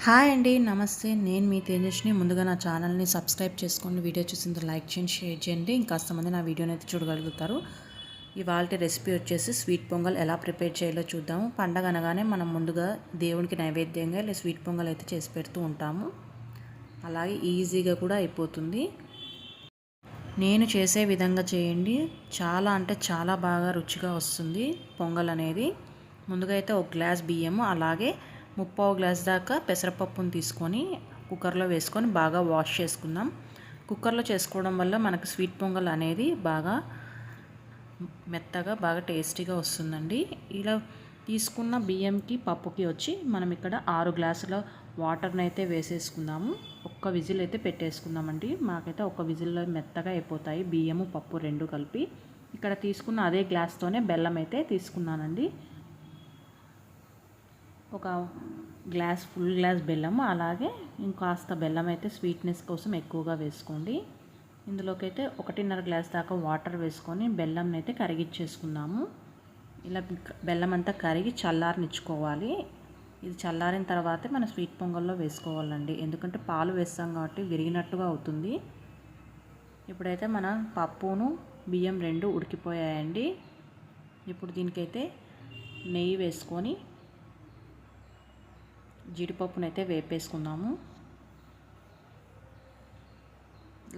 Hi అండి, నమస్తే. నేను మీ తేజస్ని. ముందుగా నా ఛానల్ని సబ్స్క్రైబ్ చేసుకోండి. వీడియో చూసిన లైక్ చేయండి, షేర్ చేయండి. ఇంకాస్త మంది నా వీడియోని అయితే చూడగలుగుతారు. ఇవాళ రెసిపీ వచ్చేసి స్వీట్ పొంగల్ ఎలా ప్రిపేర్ చేయాలో చూద్దాము. పండగ అనగానే మనం ముందుగా దేవునికి నైవేద్యంగా ఇలా స్వీట్ పొంగల్ అయితే చేసి పెడుతూ ఉంటాము. అలాగే ఈజీగా కూడా అయిపోతుంది. నేను చేసే విధంగా చేయండి. చాలా అంటే చాలా బాగా రుచిగా వస్తుంది పొంగల్ అనేది. ముందుగా అయితే ఒక గ్లాస్ బియ్యము, అలాగే ముప్పావు గ్లాస్ దాకా పెసరపప్పును తీసుకొని కుక్కర్లో వేసుకొని బాగా వాష్ చేసుకుందాం. కుక్కర్లో చేసుకోవడం వల్ల మనకు స్వీట్ పొంగల్ అనేది బాగా మెత్తగా బాగా టేస్టీగా వస్తుందండి. ఇలా తీసుకున్న బియ్యంకి పప్పుకి వచ్చి మనం ఇక్కడ 6 గ్లాసుల వాటర్ని అయితే వేసేసుకుందాము. ఒక్క విజిల్ అయితే పెట్టేసుకుందామండి. మాకైతే ఒక విజిల్లో మెత్తగా అయిపోతాయి బియ్యము పప్పు రెండు కలిపి. ఇక్కడ తీసుకున్న అదే గ్లాస్తోనే బెల్లం అయితే తీసుకున్నానండి. ఒక ఫుల్ గ్లాస్ బెల్లము, అలాగే ఇంకాస్త బెల్లం అయితే స్వీట్నెస్ కోసం ఎక్కువగా వేసుకోండి. ఇందులోకి అయితే 1.5 గ్లాస్ దాకా వాటర్ వేసుకొని బెల్లంని అయితే కరిగిచ్చేసుకుందాము. ఇలా బెల్లం అంతా కరిగి చల్లారనిచ్చుకోవాలి. ఇది చల్లారిన తర్వాతే మన స్వీట్ పొంగల్లో వేసుకోవాలండి. ఎందుకంటే పాలు వేస్తాం కాబట్టి విరిగినట్టుగా అవుతుంది. ఇప్పుడైతే మన పప్పును బియ్యం రెండు ఉడికిపోయాయండి. ఇప్పుడు దీనికైతే నెయ్యి వేసుకొని జీడిపప్పునైతే వేపేసుకుందాము.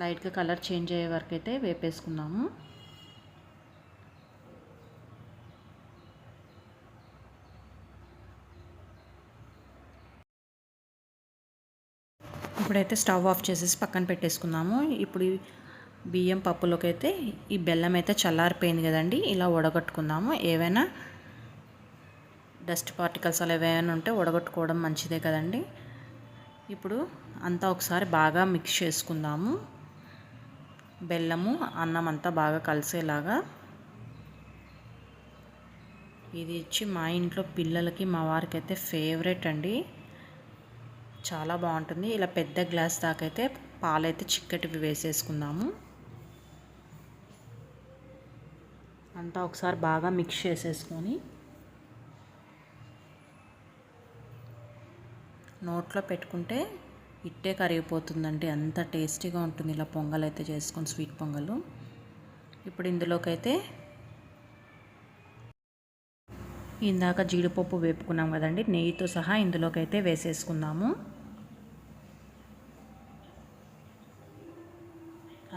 లైట్గా కలర్ చేంజ్ అయ్యే వరకు అయితే వేపేసుకుందాము. ఇప్పుడైతే స్టవ్ ఆఫ్ చేసేసి పక్కన పెట్టేసుకుందాము. ఇప్పుడు బియ్యం పప్పులోకి అయితే ఈ బెల్లం అయితే చల్లారిపోయింది కదండి. ఇలా వడగట్టుకుందాము. ఏవైనా డస్ట్ పార్టికల్స్ అలా ఏవైనా ఉంటే వడగట్టుకోవడం మంచిదే కదండి. ఇప్పుడు అంతా ఒకసారి బాగా మిక్స్ చేసుకుందాము. బెల్లము అన్నం అంతా బాగా కలిసేలాగా. ఇది ఇచ్చి మా ఇంట్లో పిల్లలకి మా వారికి అయితే ఫేవరెట్ అండి. చాలా బాగుంటుంది. ఇలా పెద్ద గ్లాస్ దాకా అయితే పాలైతే చిక్కటివి వేసేసుకుందాము. అంతా ఒకసారి బాగా మిక్స్ చేసేసుకొని నోట్లో పెట్టుకుంటే ఇట్టే కరిగిపోతుందండి. అంత టేస్టీగా ఉంటుంది ఇలా పొంగల్ అయితే చేసుకొని స్వీట్ పొంగల్. ఇప్పుడు ఇందులోకి అయితే ఇందాక జీడిపప్పు వేపుకున్నాం కదండి, నెయ్యితో సహా ఇందులోకి అయితే వేసేసుకుందాము.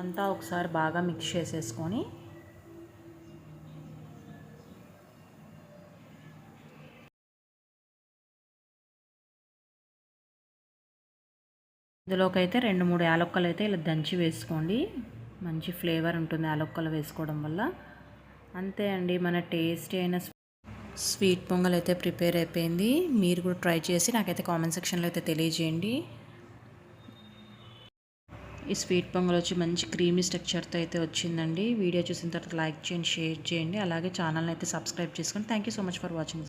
అంతా ఒకసారి బాగా మిక్స్ చేసేసుకొని ఇందులోకి అయితే 2-3 యాలక్కలు అయితే ఇలా దంచి వేసుకోండి. మంచి ఫ్లేవర్ ఉంటుంది యాలక్కలు వేసుకోవడం వల్ల. అంతే అండి, మన టేస్టీ అయిన స్వీట్ పొంగల్ అయితే ప్రిపేర్ అయిపోయింది. మీరు కూడా ట్రై చేసి నాకైతే కామెంట్ సెక్షన్లో అయితే తెలియజేయండి. ఈ స్వీట్ పొంగల్ వచ్చి మంచి క్రీమీ స్ట్రక్చర్తో అయితే వచ్చిందండి. వీడియో చూసిన తర్వాత లైక్ చేయండి, షేర్ చేయండి, అలాగే ఛానల్ని అయితే సబ్స్క్రైబ్ చేసుకోండి. Thank you so much for watching.